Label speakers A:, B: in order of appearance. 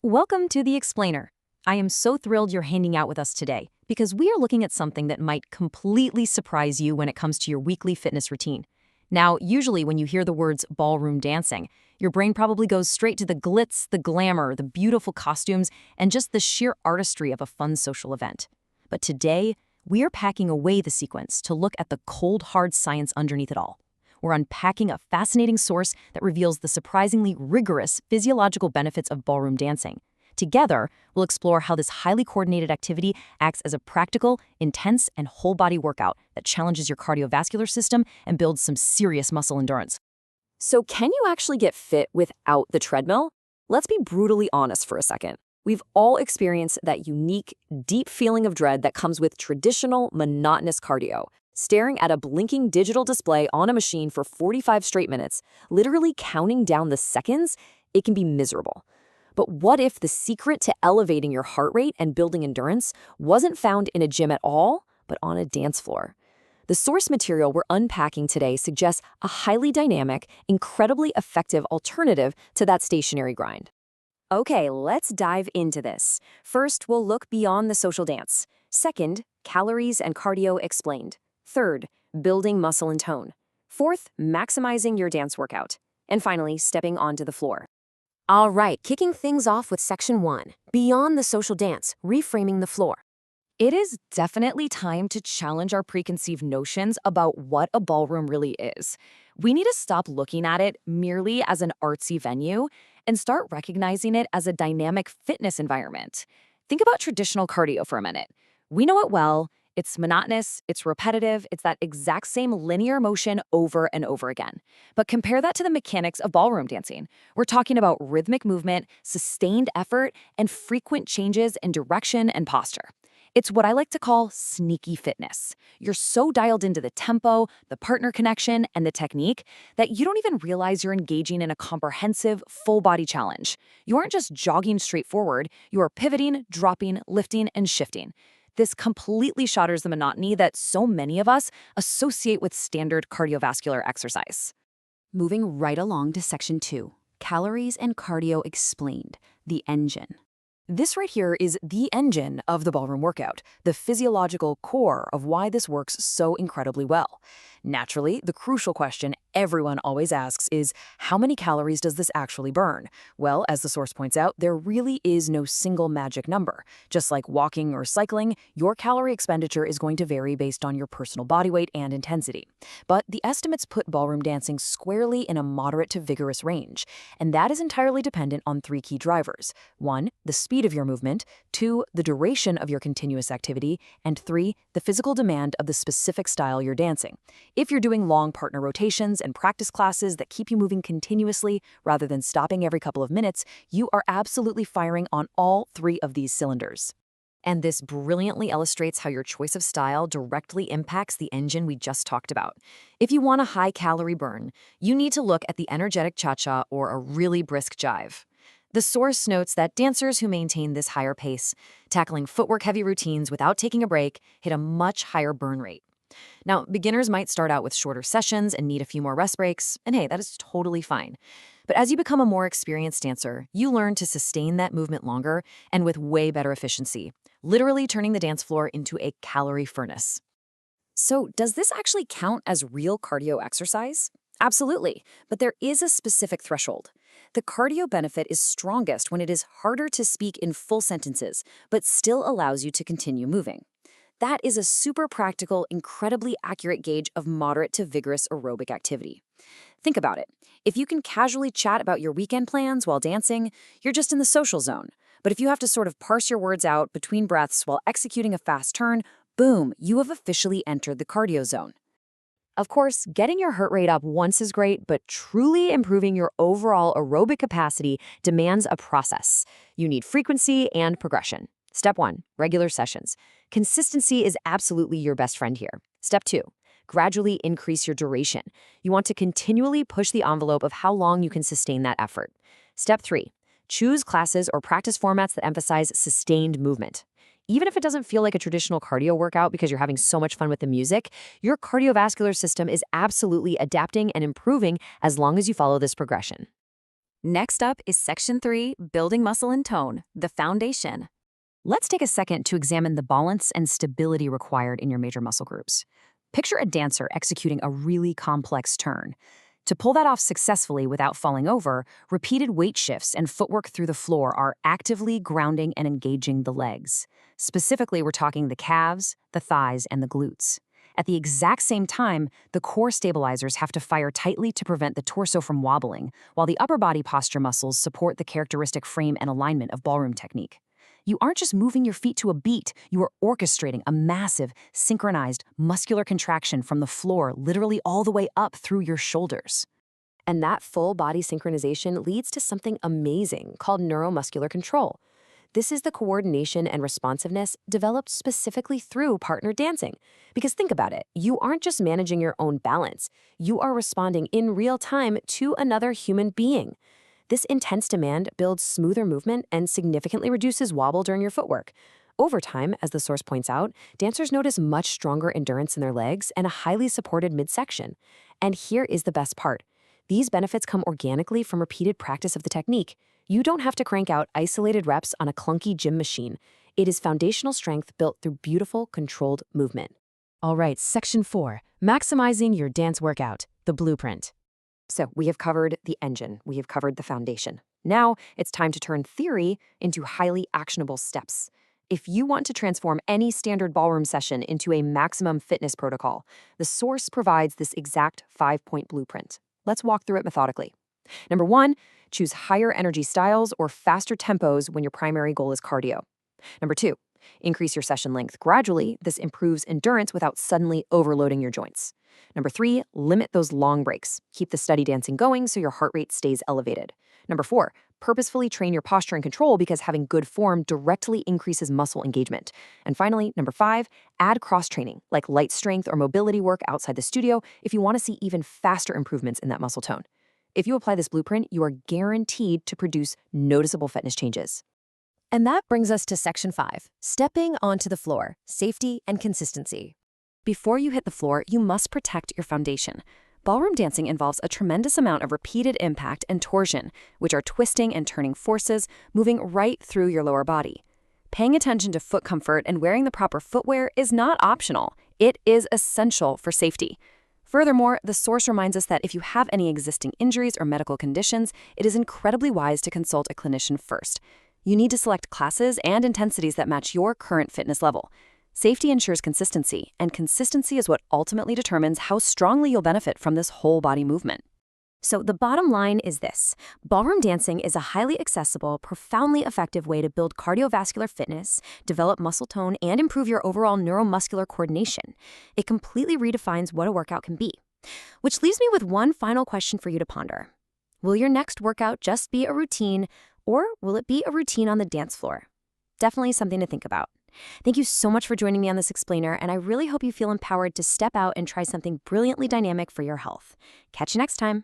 A: Welcome to The Explainer. I am so thrilled you're hanging out with us today because we are looking at something that might completely surprise you when it comes to your weekly fitness routine. Now, usually when you hear the words ballroom dancing, your brain probably goes straight to the glitz, the glamour, the beautiful costumes, and just the sheer artistry of a fun social event. But today, we are packing away the sequence to look at the cold, hard science underneath it all. We're unpacking a fascinating source that reveals the surprisingly rigorous physiological benefits of ballroom dancing. Together, we'll explore how this highly coordinated activity acts as a practical, intense, and whole-body workout that challenges your cardiovascular system and builds some serious muscle endurance. So can you actually get fit without the treadmill? Let's be brutally honest for a second. We've all experienced that unique, deep feeling of dread that comes with traditional, monotonous cardio. Staring at a blinking digital display on a machine for 45 straight minutes, literally counting down the seconds, it can be miserable. But what if the secret to elevating your heart rate and building endurance wasn't found in a gym at all, but on a dance floor? The source material we're unpacking today suggests a highly dynamic, incredibly effective alternative to that stationary grind. Okay, let's dive into this. First, we'll look beyond the social dance. Second, calories and cardio explained. Third, building muscle and tone. Fourth, maximizing your dance workout. And finally, stepping onto the floor. All right, kicking things off with Section 1, Beyond the Social Dance, Reframing the Floor. It is definitely time to challenge our preconceived notions about what a ballroom really is. We need to stop looking at it merely as an artsy venue and start recognizing it as a dynamic fitness environment. Think about traditional cardio for a minute. We know it well. It's monotonous, it's repetitive, it's that exact same linear motion over and over again. But compare that to the mechanics of ballroom dancing. We're talking about rhythmic movement, sustained effort, and frequent changes in direction and posture. It's what I like to call sneaky fitness. You're so dialed into the tempo, the partner connection, and the technique that you don't even realize you're engaging in a comprehensive, full-body challenge. You aren't just jogging straight forward, you are pivoting, dropping, lifting, and shifting. This completely shatters the monotony that so many of us associate with standard cardiovascular exercise. Moving right along to Section 2, Calories and Cardio Explained, the engine. This right here is the engine of the ballroom workout, the physiological core of why this works so incredibly well. Naturally, the crucial question everyone always asks is, how many calories does this actually burn? Well, as the source points out, there really is no single magic number. Just like walking or cycling, your calorie expenditure is going to vary based on your personal body weight and intensity. But the estimates put ballroom dancing squarely in a moderate to vigorous range, and that is entirely dependent on three key drivers. 1, the speed of your movement, 2, the duration of your continuous activity, and 3, the physical demand of the specific style you're dancing. If you're doing long partner rotations and practice classes that keep you moving continuously rather than stopping every couple of minutes, you are absolutely firing on all three of these cylinders. And this brilliantly illustrates how your choice of style directly impacts the engine we just talked about. If you want a high-calorie burn, you need to look at the energetic cha-cha or a really brisk jive. The source notes that dancers who maintain this higher pace, tackling footwork-heavy routines without taking a break, hit a much higher burn rate. Now, beginners might start out with shorter sessions and need a few more rest breaks, and hey, that is totally fine. But as you become a more experienced dancer, you learn to sustain that movement longer and with way better efficiency, literally turning the dance floor into a calorie furnace. So, does this actually count as real cardio exercise? Absolutely, but there is a specific threshold. The cardio benefit is strongest when it is harder to speak in full sentences, but still allows you to continue moving. That is a super practical, incredibly accurate gauge of moderate to vigorous aerobic activity. Think about it. If you can casually chat about your weekend plans while dancing, you're just in the social zone. But if you have to sort of parse your words out between breaths while executing a fast turn, boom, you have officially entered the cardio zone. Of course, getting your heart rate up once is great, but truly improving your overall aerobic capacity demands a process. You need frequency and progression. Step 1, regular sessions. Consistency is absolutely your best friend here. Step 2, gradually increase your duration. You want to continually push the envelope of how long you can sustain that effort. Step 3, choose classes or practice formats that emphasize sustained movement. Even if it doesn't feel like a traditional cardio workout because you're having so much fun with the music, your cardiovascular system is absolutely adapting and improving as long as you follow this progression. Next up is Section 3, Building Muscle and Tone, the foundation. Let's take a second to examine the balance and stability required in your major muscle groups. Picture a dancer executing a really complex turn. To pull that off successfully without falling over, repeated weight shifts and footwork through the floor are actively grounding and engaging the legs. Specifically, we're talking the calves, the thighs, and the glutes. At the exact same time, the core stabilizers have to fire tightly to prevent the torso from wobbling, while the upper body posture muscles support the characteristic frame and alignment of ballroom technique. You aren't just moving your feet to a beat, you are orchestrating a massive, synchronized, muscular contraction from the floor literally all the way up through your shoulders. And that full body synchronization leads to something amazing called neuromuscular control. This is the coordination and responsiveness developed specifically through partner dancing. Because think about it, you aren't just managing your own balance, you are responding in real time to another human being. This intense demand builds smoother movement and significantly reduces wobble during your footwork. Over time, as the source points out, dancers notice much stronger endurance in their legs and a highly supported midsection. And here is the best part. These benefits come organically from repeated practice of the technique. You don't have to crank out isolated reps on a clunky gym machine. It is foundational strength built through beautiful, controlled movement. All right, Section 4, Maximizing Your Dance Workout, the Blueprint. So we have covered the engine, we have covered the foundation. Now it's time to turn theory into highly actionable steps. If you want to transform any standard ballroom session into a maximum fitness protocol, the source provides this exact 5-point blueprint. Let's walk through it methodically. Number 1, choose higher energy styles or faster tempos when your primary goal is cardio. Number 2, increase your session length gradually. This improves endurance without suddenly overloading your joints. Number 3, limit those long breaks. Keep the steady dancing going so your heart rate stays elevated. Number 4, purposefully train your posture and control because having good form directly increases muscle engagement. And finally, number 5, add cross-training, like light strength or mobility work outside the studio if you want to see even faster improvements in that muscle tone. If you apply this blueprint, you are guaranteed to produce noticeable fitness changes. And that brings us to Section 5, Stepping onto the floor, Safety and Consistency. Before you hit the floor, you must protect your foundation. Ballroom dancing involves a tremendous amount of repeated impact and torsion, which are twisting and turning forces moving right through your lower body. Paying attention to foot comfort and wearing the proper footwear is not optional. It is essential for safety. Furthermore, the source reminds us that if you have any existing injuries or medical conditions, it is incredibly wise to consult a clinician first. You need to select classes and intensities that match your current fitness level. Safety ensures consistency, and consistency is what ultimately determines how strongly you'll benefit from this whole body movement. So the bottom line is this. Ballroom dancing is a highly accessible, profoundly effective way to build cardiovascular fitness, develop muscle tone, and improve your overall neuromuscular coordination. It completely redefines what a workout can be. Which leaves me with one final question for you to ponder. Will your next workout just be a routine, or will it be a routine on the dance floor? Definitely something to think about. Thank you so much for joining me on this explainer, and I really hope you feel empowered to step out and try something brilliantly dynamic for your health. Catch you next time.